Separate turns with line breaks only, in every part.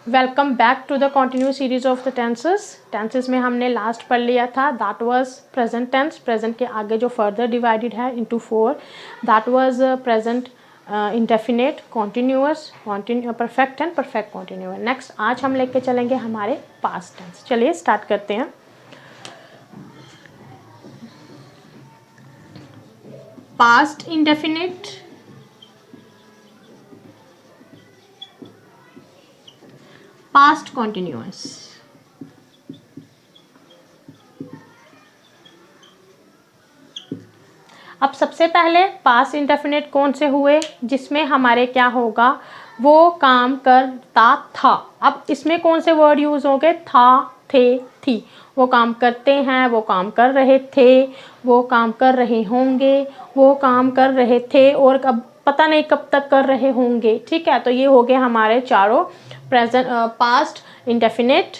Welcome back to the continue series of the tenses में हमने last पढ़ लिया था that was present tense. Present के आगे जो फर्दर डिवाइडेड है into 4 that was present indefinite, continuous, perfect and perfect continuous. Next आज हम लेके चलेंगे हमारे पास्ट टेंस। चलिए स्टार्ट करते हैं। Past indefinite, past continuous. अब सबसे पहले पास्ट इंडेफिनिट कौन से हुए, जिसमें हमारे क्या होगा, वो काम करता था। अब इसमें कौन से वर्ड यूज होंगे, था, थे, थी। वो काम करते हैं, वो काम कर रहे थे, वो काम कर रहे होंगे, वो काम कर रहे थे और अब पता नहीं कब तक कर रहे होंगे। ठीक है, तो ये हो गए हमारे चारों present, past indefinite,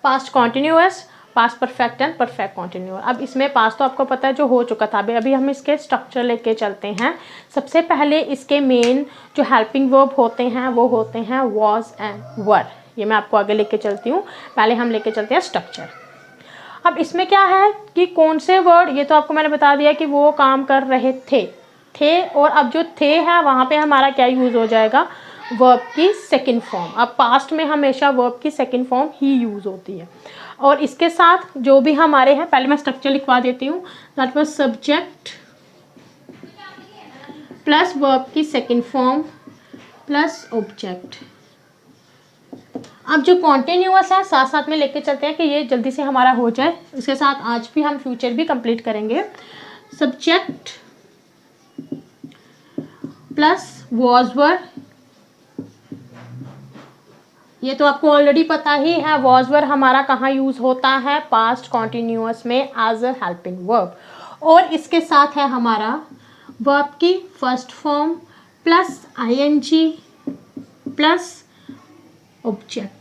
past continuous, past perfect and perfect continuous. अब इसमें पास्ट तो आपको पता है जो हो चुका था। अभी हम इसके स्ट्रक्चर लेके चलते हैं। सबसे पहले इसके मेन जो हेल्पिंग वर्ब होते हैं वो होते हैं वॉज एंड वर। ये मैं आपको आगे लेके चलती हूँ। पहले हम लेके चलते हैं स्ट्रक्चर। अब इसमें क्या है कि कौन से वर्ड, ये तो आपको मैंने बता दिया कि वो काम कर रहे थे और अब जो थे है वहाँ पे हमारा क्या यूज़ हो जाएगा, वर्ब की सेकंड फॉर्म। अब पास्ट में हमेशा वर्ब की सेकंड फॉर्म ही यूज़ होती है। और इसके साथ जो भी हमारे हैं, पहले मैं स्ट्रक्चर लिखवा देती हूँ। That was subject plus verb की सेकंड फॉर्म प्लस ऑब्जेक्ट। अब जो कॉन्टिन्यूअस है साथ साथ में लेके चलते हैं कि ये जल्दी से हमारा हो जाए। इसके साथ आज भी हम फ्यूचर भी कंप्लीट करेंगे। सब्जेक्ट प्लस वॉज वर, ये तो आपको ऑलरेडी पता ही है। वॉज वर हमारा कहाँ यूज होता है, पास्ट कॉन्टिन्यूअस में एज अ हेल्पिंग वर्ब। और इसके साथ है हमारा वर्ब की first form plus ING plus object.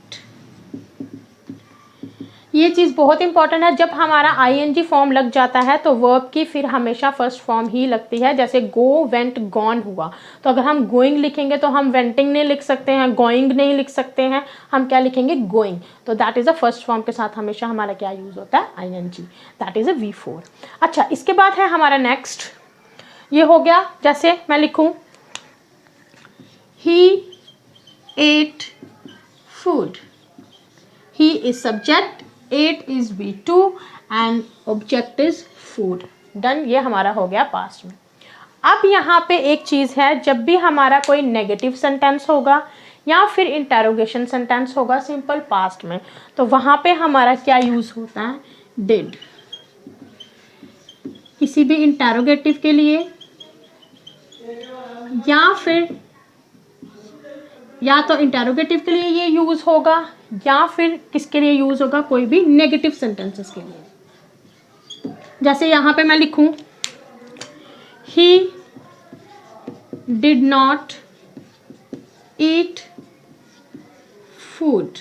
ये चीज़ बहुत इंपॉर्टेंट है। जब हमारा आईएनजी फॉर्म लग जाता है तो वर्ब की फिर हमेशा फर्स्ट फॉर्म ही लगती है। जैसे गो, वेंट, गॉन हुआ, तो अगर हम गोइंग लिखेंगे तो हम वेंटिंग नहीं लिख सकते हैं, गोइंग नहीं लिख सकते हैं, हम क्या लिखेंगे, गोइंग। तो that is a first form के साथ हमेशा हमारा क्या यूज़ होता है, ING. That is a V4। अच्छा, इसके बाद है हमारा नेक्स्ट। ये हो गया, जैसे मैं लिखूँ he ate food. He is subject, ate is V2 and object is food। Done, ये हमारा हो गया पास्ट में। अब यहाँ पे एक चीज़ है, जब भी हमारा कोई नेगेटिव सेंटेंस होगा या फिर इंटेरोगेशन सेंटेंस होगा सिंपल पास्ट में, तो वहाँ पे हमारा क्या यूज़ होता है, डिड। किसी भी इंटेरोगेटिव के लिए या फिर या तो इंटेरोगेटिव के लिए ये यूज़ होगा या फिर किसके लिए यूज़ होगा, कोई भी नेगेटिव सेंटेंसेस के लिए। जैसे यहाँ पे मैं लिखूँ he did not eat food.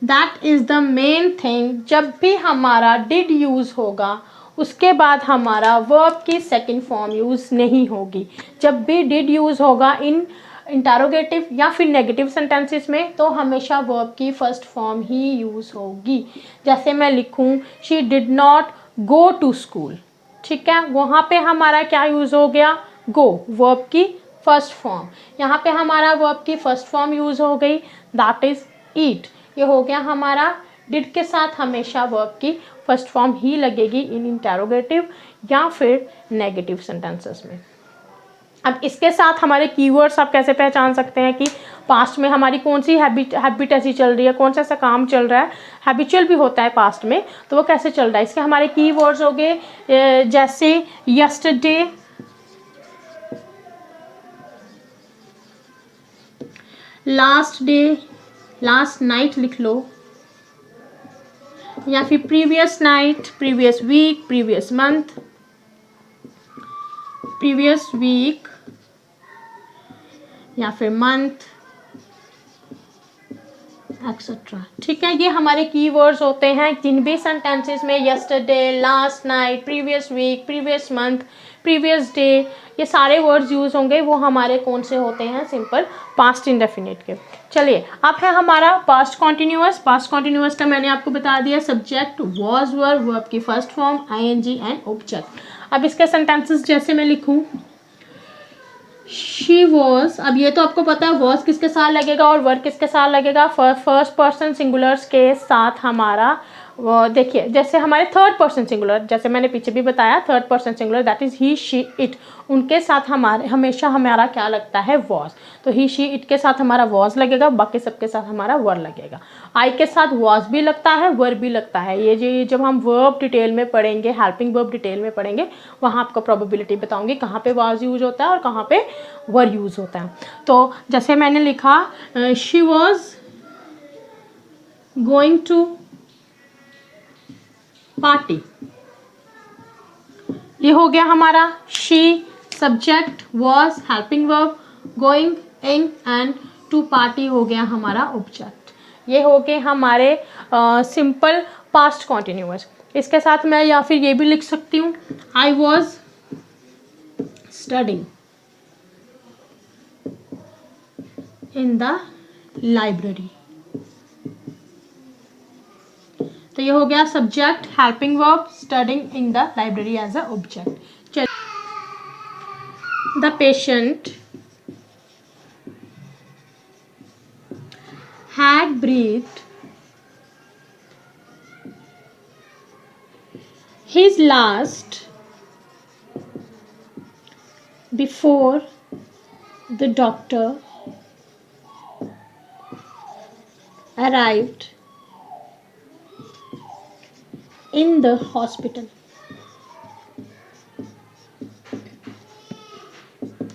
That is the main thing. जब भी हमारा डिड यूज़ होगा उसके बाद हमारा वर्ब की सेकंड फॉर्म यूज़ नहीं होगी। जब भी डिड यूज़ होगा इन इंटेरोगेटिव या फिर नेगेटिव सेंटेंसेस में तो हमेशा वर्ब की फर्स्ट फॉर्म ही यूज़ होगी। जैसे मैं लिखूं she did not go to school. ठीक है, वहाँ पे हमारा क्या यूज़ हो गया, गो, वर्ब की फर्स्ट फॉर्म। यहाँ पे हमारा वर्ब की फर्स्ट फॉर्म यूज़ हो गई, दैट इज़ ईट। ये हो गया हमारा डिड के साथ हमेशा वर्ब की फर्स्ट फॉर्म ही लगेगी इन इंटेरोगेटिव या फिर नेगेटिव सेंटेंसेस में। अब इसके साथ हमारे कीवर्ड्स आप कैसे पहचान सकते हैं कि पास्ट में हमारी कौन सी हैबिट ऐसी चल रही है, कौन सा ऐसा काम चल रहा है, हैबिचुअल भी होता है पास्ट में, तो वो कैसे चल रहा है। इसके हमारे कीवर्ड्स हो गए, जैसे yesterday, last day, last night लिख लो, या फिर previous night, previous week, previous month, previous week या फिर मंथ एक्सेट्रा। ठीक है, ये हमारे कीवर्ड्स होते हैं जिन भी सेंटेंसेस में yesterday, last night, previous week, previous month, previous day, ये सारे वर्ड्स यूज़ होंगे वो हमारे कौन से होते हैं, सिंपल पास्ट इंडेफिनिट के। चलिए अब है हमारा पास्ट कॉन्टिन्यूअस। पास्ट कॉन्टिन्यूअस का मैंने आपको बता दिया, सब्जेक्ट, वॉज, वर, वर्ब की first form, ING and object. अब इसके सेंटेंसेस जैसे मैं लिखूं, शी वॉज, अब ये तो आपको पता है वॉज किसके साथ लगेगा और वर्ब किसके साथ लगेगा, फर्स्ट पर्सन सिंगुलर्स के साथ हमारा वो देखिए, जैसे हमारे थर्ड पर्सन सिंगुलर, जैसे मैंने पीछे भी बताया third person singular that is he she it, उनके साथ हमारे हमेशा हमारा क्या लगता है, वॉज। तो ही शी इट के साथ हमारा वॉज लगेगा, बाकी सबके साथ हमारा वर लगेगा। आई के साथ वॉज भी लगता है, वर भी लगता है। ये जब हम वर्ब डिटेल में पढ़ेंगे, हेल्पिंग वर्ब डिटेल में पढ़ेंगे, वहाँ आपको प्रोबेबिलिटी बताऊंगी कहाँ पे वॉज यूज होता है और कहाँ पे वर यूज होता है। तो जैसे मैंने लिखा, she was going to party, ये हो गया हमारा she, subject, was, helping verb, going, ING and to party हो गया हमारा ऑब्जेक्ट। ये हो गए हमारे सिंपल पास्ट कॉन्टिन्यूअस। इसके साथ मैं या फिर ये भी लिख सकती हूँ, I was studying in the library. तो ये हो गया subject, helping verb, studying in the library as a object. चलिए, the patient had breathed his last before the doctor arrived in the hospital।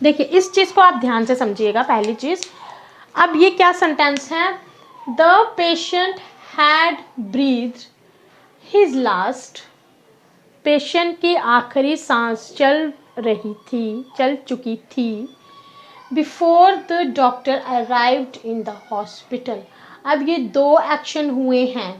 देखिए इस चीज़ को आप ध्यान से समझिएगा। पहली चीज़, अब ये क्या सेंटेंस है, the patient had breath his last, patient की आखिरी सांस चल चुकी थी, before the doctor arrived in the hospital. अब ये दो एक्शन हुए हैं।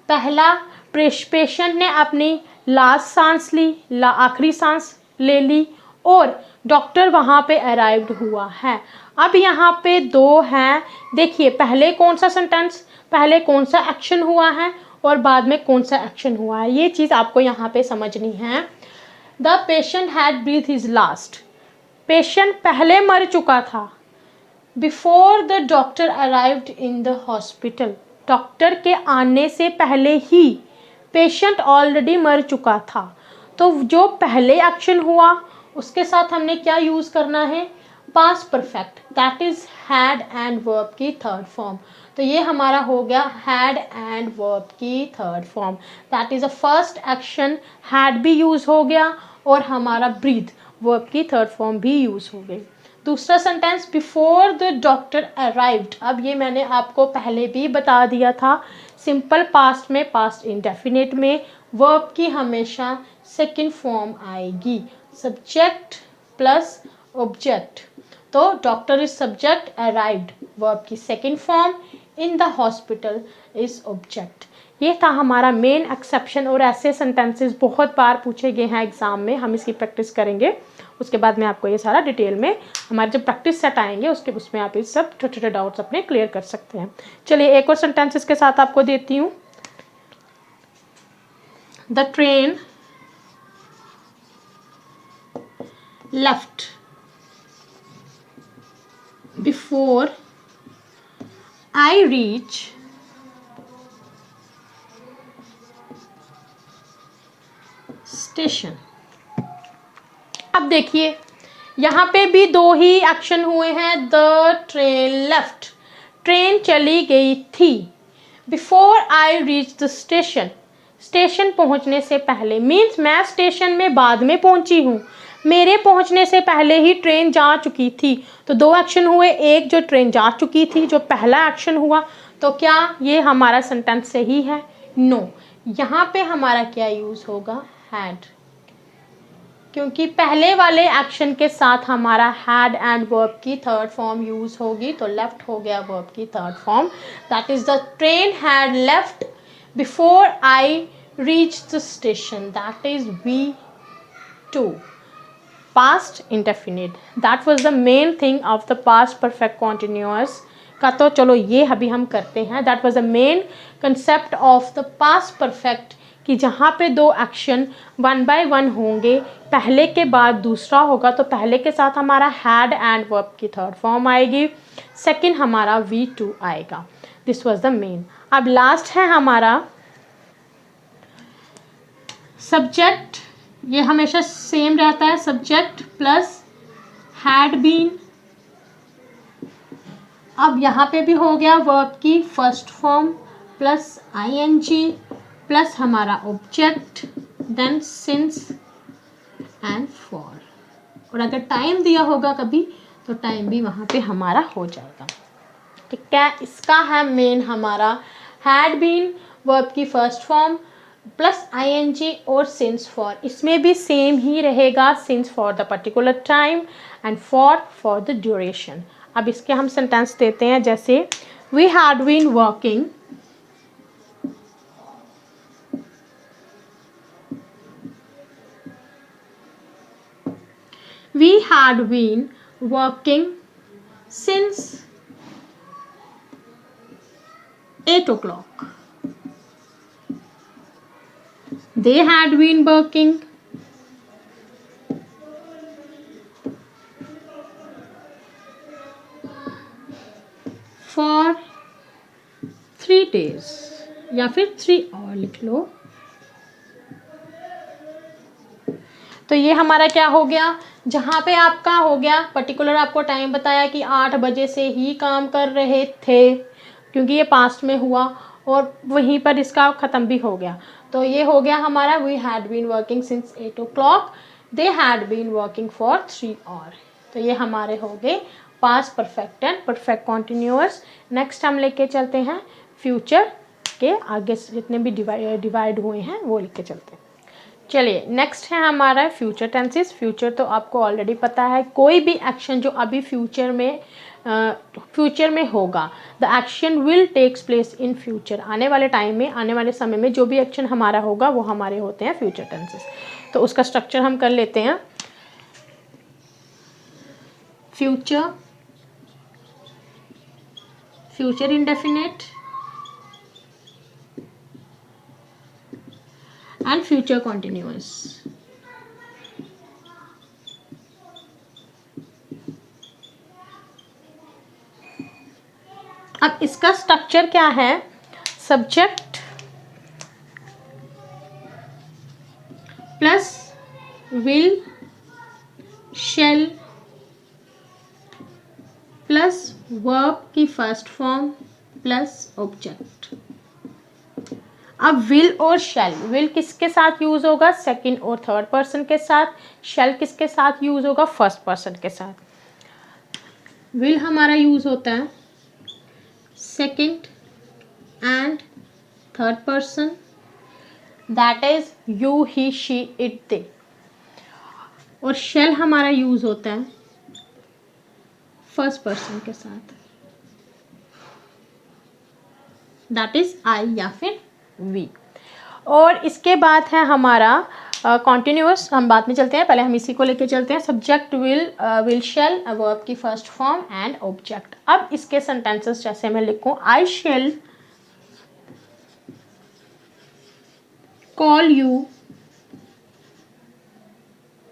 पहला, पेशेंट ने अपनी लास्ट सांस ली, आखिरी सांस ले ली, और डॉक्टर वहाँ पे अराइव्ड हुआ है। अब यहाँ पे दो हैं, देखिए पहले कौन सा सेंटेंस, पहले कौन सा एक्शन हुआ है और बाद में कौन सा एक्शन हुआ है, ये चीज़ आपको यहाँ पे समझनी है। The patient had breath his last, patient पहले मर चुका था, before the doctor arrived in the hospital, doctor के आने से पहले ही पेशेंट ऑलरेडी मर चुका था। तो जो पहले एक्शन हुआ उसके साथ हमने क्या यूज़ करना है, past perfect, that is had and verb की थर्ड फॉर्म। तो ये हमारा हो गया हैड एंड वर्ब की third form, that is a first action, had भी यूज़ हो गया और हमारा ब्रीथ वर्ब की थर्ड फॉर्म भी यूज़ हो गई। दूसरा sentence, before the doctor arrived, अब ये मैंने आपको पहले भी बता दिया था, सिंपल पास्ट में, पास्ट इंडेफिनिट में वर्ब की हमेशा सेकंड फॉर्म आएगी, सब्जेक्ट प्लस ऑब्जेक्ट। तो doctor is subject, arrived verb की second form, in the hospital is object. ये था हमारा मेन एक्सेप्शन, और ऐसे सेंटेंसेस बहुत बार पूछे गए हैं एग्जाम में, हम इसकी प्रैक्टिस करेंगे। उसके बाद मैं आपको ये सारा डिटेल में, हमारे जब प्रैक्टिस सेट आएंगे उसमें आप ये सब छोटे छोटे डाउट्स अपने क्लियर कर सकते हैं। चलिए एक और सेंटेंसेस के साथ आपको देती हूँ। The train left before I reach station. अब देखिए यहाँ पे भी दो ही एक्शन हुए हैं, द ट्रेन लेफ्ट, ट्रेन चली गई थी, before I reach the station, station पहुँचने से पहले, मीन्स मैं स्टेशन में बाद में पहुँची हूँ, मेरे पहुँचने से पहले ही ट्रेन जा चुकी थी। तो दो एक्शन हुए, एक जो ट्रेन जा चुकी थी जो पहला एक्शन हुआ, तो क्या ये हमारा सेंटेंस सही है? नो, यहाँ पे हमारा क्या यूज़ होगा, हैड, क्योंकि पहले वाले एक्शन के साथ हमारा हैड एंड वर्ब की थर्ड फॉर्म यूज़ होगी, तो लेफ्ट हो गया वर्ब की third form, that is the train had left before I reach the station, that is V2। Past indefinite, that was the main thing of the past perfect continuous का, तो चलो ये अभी हम करते हैं। That was the main concept of the past perfect, कि जहाँ पे दो एक्शन वन बाय वन होंगे, पहले के बाद दूसरा होगा, तो पहले के साथ हमारा हैड एंड वर्ब की थर्ड फॉर्म आएगी, सेकंड हमारा V2 आएगा। This was the main. अब लास्ट है हमारा सब्जेक्ट, ये हमेशा सेम रहता है, सब्जेक्ट प्लस हैड बीन। अब यहाँ पे भी हो गया वर्ब की first form plus ING plus हमारा object, then since and for, और अगर टाइम दिया होगा कभी तो टाइम भी वहाँ पे हमारा हो जाएगा। ठीक है, इसका है मेन हमारा हैड बीन, वर्ब की फर्स्ट फॉर्म प्लस ING और सिंस फॉर। इसमें भी सेम ही रहेगा, since for the particular time and for the duration. अब इसके हम सेंटेंस देते हैं, जैसे we had been working, we had been working since 8 o'clock. They had been working for 3 days, या फिर 3 और लिख लो। तो ये हमारा क्या हो गया, जहाँ पे आपका हो गया पर्टिकुलर, आपको टाइम बताया कि 8 बजे से ही काम कर रहे थे, क्योंकि ये पास्ट में हुआ, और वहीं पर इसका ख़त्म भी हो गया। तो ये हो गया हमारा we had been working since 8 o'clock, they had been working for 3 hours। तो ये हमारे हो गए past perfect and perfect continuous. Next हम लेके चलते हैं फ्यूचर के आगे जितने भी डिवाइड हुए हैं वो लेके चलते हैं। चलिए नेक्स्ट है हमारा फ्यूचर टेंसेस। फ्यूचर तो आपको ऑलरेडी पता है, कोई भी एक्शन जो अभी फ्यूचर में होगा, the action will takes place in future. आने वाले टाइम में, आने वाले समय में जो भी एक्शन हमारा होगा वो हमारे होते हैं फ्यूचर टेंसेस। तो उसका स्ट्रक्चर हम कर लेते हैं। Future, future indefinite and future continuous। अब इसका स्ट्रक्चर क्या है, subject plus will shall plus verb की फर्स्ट फॉर्म प्लस ऑब्जेक्ट। अब विल और शैल, विल किसके साथ यूज होगा, सेकंड और थर्ड पर्सन के साथ, शैल किसके साथ यूज होगा, फर्स्ट पर्सन के साथ। विल हमारा यूज होता है second and third person, that is you he she it they, और शैल हमारा यूज होता है फर्स्ट पर्सन के साथ, दैट इज आई या फिर वी। और इसके बाद है हमारा कॉन्टिन्यूअस, हम बाद में चलते हैं, पहले हम इसी को लेके चलते हैं। सब्जेक्ट विल शैल, वर्ब की फर्स्ट फॉर्म एंड ऑब्जेक्ट। अब इसके सेंटेंसेस जैसे मैं लिखूं, I shell call you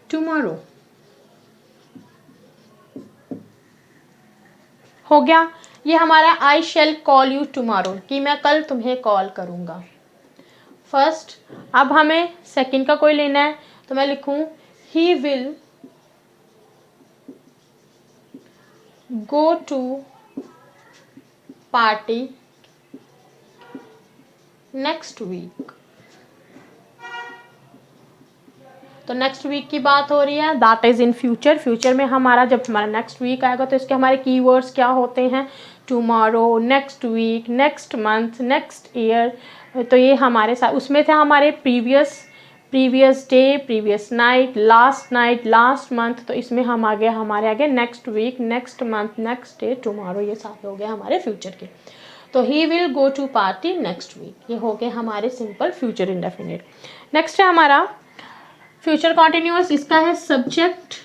tomorrow, हो गया ये हमारा आई शैल कॉल यू टुमारो, कि मैं कल तुम्हें कॉल करूंगा। फर्स्ट, अब हमें सेकंड का कोई लेना है, तो मैं लिखूं he will go to party next week. तो नेक्स्ट वीक की बात हो रही है, that is in future. Future में हमारा जब हमारा नेक्स्ट वीक आएगा तो इसके हमारे कीवर्ड्स क्या होते हैं, tomorrow, next week, next month, next year. तो ये हमारे साथ उसमें थे हमारे previous day, previous night, last month. तो इसमें हम आ गए हमारे आगे next week, next month, next day, tomorrow, ये सारे हो गए हमारे फ्यूचर के। तो he will go to party next week, ये हो गए हमारे सिंपल फ्यूचर इंडेफिनिट। नेक्स्ट है हमारा फ्यूचर कॉन्टिन्यूअस, इसका है subject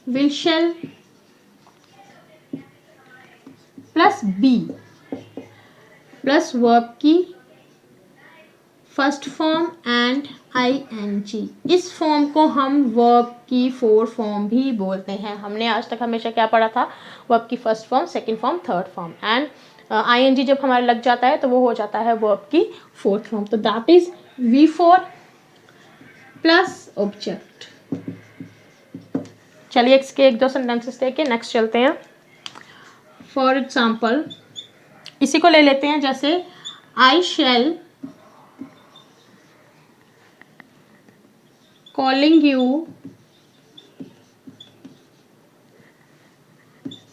will shall plus be plus verb की फर्स्ट फॉर्म एंड ing। इस फॉर्म को हम वर्ब की फोर फॉर्म भी बोलते हैं। हमने आज तक हमेशा क्या पढ़ा था, वर्ब की first form, second form, third form, and ing जब हमारा लग जाता है तो वो हो जाता है वर्ब की फोर्थ फॉर्म। तो that is V4 plus object. चलिए इसके एक दो सेंटेंसेस देख के नेक्स्ट चलते हैं। फॉर एग्जाम्पल इसी को ले लेते हैं, जैसे आई शैल calling you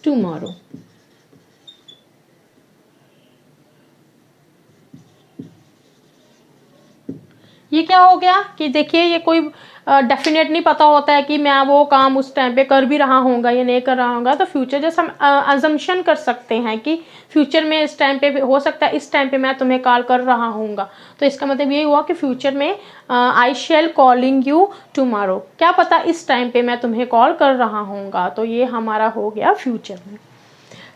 tomorrow। ये क्या हो गया कि देखिए ये कोई डेफिनेट नहीं पता होता है कि मैं वो काम उस टाइम पे कर भी रहा होऊंगा या नहीं कर रहा होऊंगा। तो फ्यूचर जैसे हम अजम्पशन कर सकते हैं कि फ्यूचर में इस टाइम पे हो सकता है, इस टाइम पे मैं तुम्हें कॉल कर रहा होऊंगा। तो इसका मतलब ये हुआ कि फ्यूचर में आई शैल कॉलिंग यू टुमारो, क्या पता इस टाइम पे मैं तुम्हें कॉल कर रहा होऊंगा। तो ये हमारा हो गया फ्यूचर में।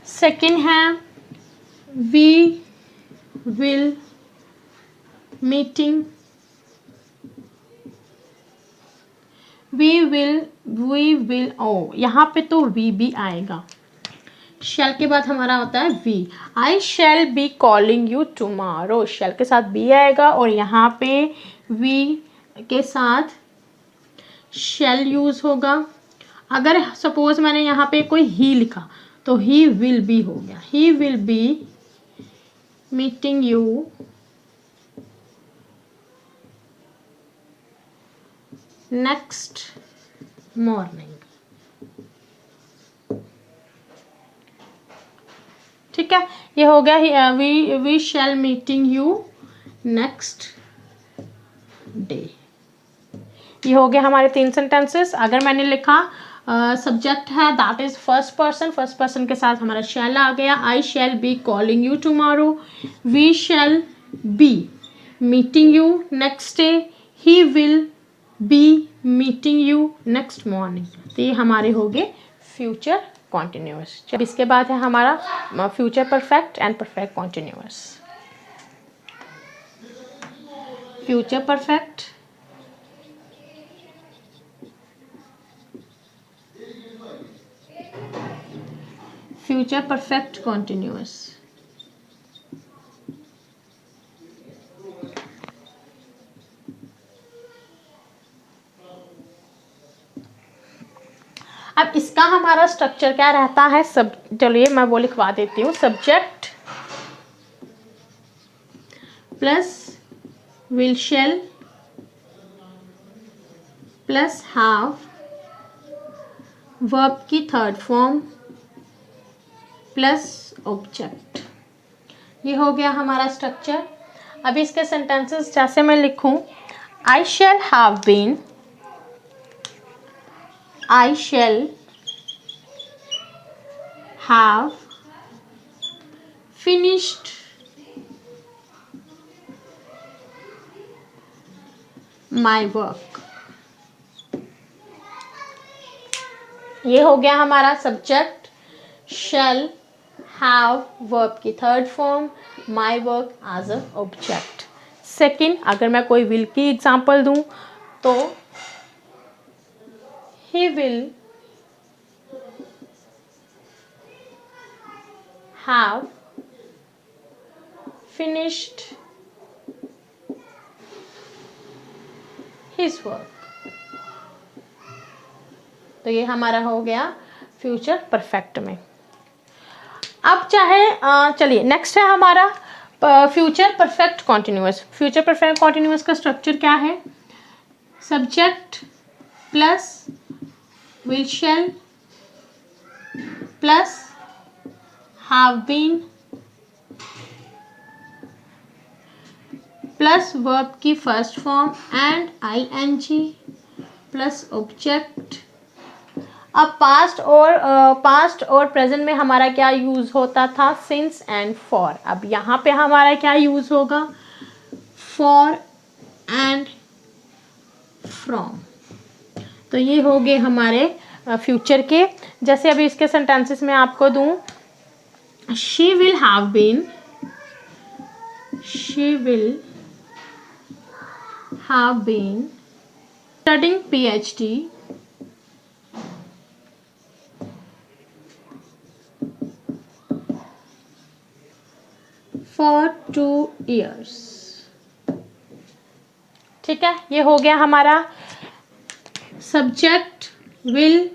सेकेंड है we will meeting, we will ओ, यहाँ पे तो वी भी आएगा। शैल के बाद हमारा होता है we. I shall be calling you tomorrow, shall के साथ बी आएगा और यहाँ पे वी के साथ शैल यूज होगा। अगर सपोज मैंने यहाँ पे कोई ही लिखा तो ही विल बी हो गया। He will be meeting you next morning. ठीक है, ये हो गया we shall meeting you next day. ये हो गया हमारे तीन सेंटेंसेस। अगर मैंने लिखा सब्जेक्ट है that is first person, first person के साथ हमारा शैल आ गया। I shall be calling you tomorrow, we shall be meeting you next day, he will be meeting you next morning. तो ये हमारे हो गए फ्यूचर कॉन्टिन्यूअस। जब इसके बाद है हमारा future perfect and perfect continuous. Future perfect, future perfect continuous. अब इसका हमारा स्ट्रक्चर क्या रहता है, सब चलिए मैं वो लिखवा देती हूँ। Subject plus will shall plus have, verb की थर्ड फॉर्म प्लस ऑब्जेक्ट। ये हो गया हमारा स्ट्रक्चर। अब इसके सेंटेंसेस जैसे मैं लिखूं, I shall have been, I shall have finished my work। ये हो गया हमारा सब्जेक्ट, shall, have, verb की third form, my work as a object। Second, अगर मैं कोई will की एग्जांपल दूं तो he will have finished his work। तो ये हमारा हो गया फ्यूचर परफेक्ट में। अब चाहे चलिए नेक्स्ट है हमारा future perfect continuous. Future perfect continuous का स्ट्रक्चर क्या है, subject plus will shall plus have been plus verb की first form and ing plus object. अब पास्ट और प्रेजेंट में हमारा क्या यूज होता था, सिंस एंड फॉर। अब यहाँ पे हमारा क्या यूज होगा, फॉर एंड फ्रॉम। तो ये हो गए हमारे फ्यूचर के। जैसे अभी इसके सेंटेंसेस में आपको दूं, she will have been studying PhD for 2 years। ठीक है, ये हो गया हमारा subject will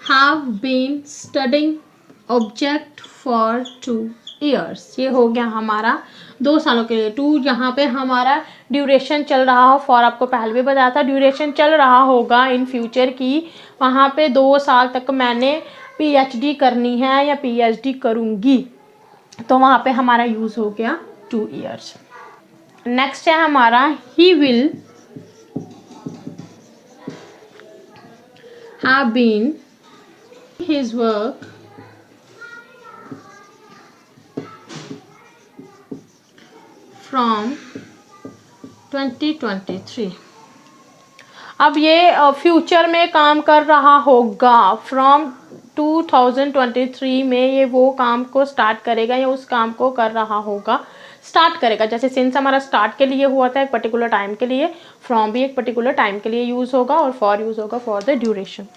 have been studying object for 2 years। ये हो गया हमारा 2 सालों के लिए। 2 यहाँ पे हमारा ड्यूरेशन चल रहा हो, फॉर आपको पहले भी बताया था ड्यूरेशन चल रहा होगा इन फ्यूचर की। वहाँ पे 2 साल तक मैंने PhD करनी है या PhD करूँगी, तो वहाँ पे हमारा यूज़ हो गया 2 years। नेक्स्ट है हमारा he will have been his work from 2023। अब ये फ्यूचर में काम कर रहा होगा, फ्रॉम 2023 में ये वो काम को स्टार्ट करेगा या उस काम को कर रहा होगा, स्टार्ट करेगा। जैसे सिंस हमारा स्टार्ट के लिए हुआ था एक पर्टिकुलर टाइम के लिए, फ्रॉम भी एक पर्टिकुलर टाइम के लिए यूज़ होगा और फॉर यूज़ होगा फॉर द ड्यूरेशन।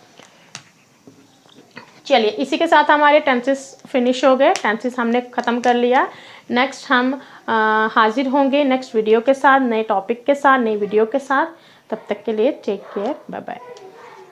चलिए, इसी के साथ हमारे टेंसेस फिनिश हो गए, टेंसेस हमने ख़त्म कर लिया। नेक्स्ट हम हाजिर होंगे नेक्स्ट वीडियो के साथ, नए टॉपिक के साथ, नई वीडियो के साथ। तब तक के लिए टेक केयर, बाय बाय।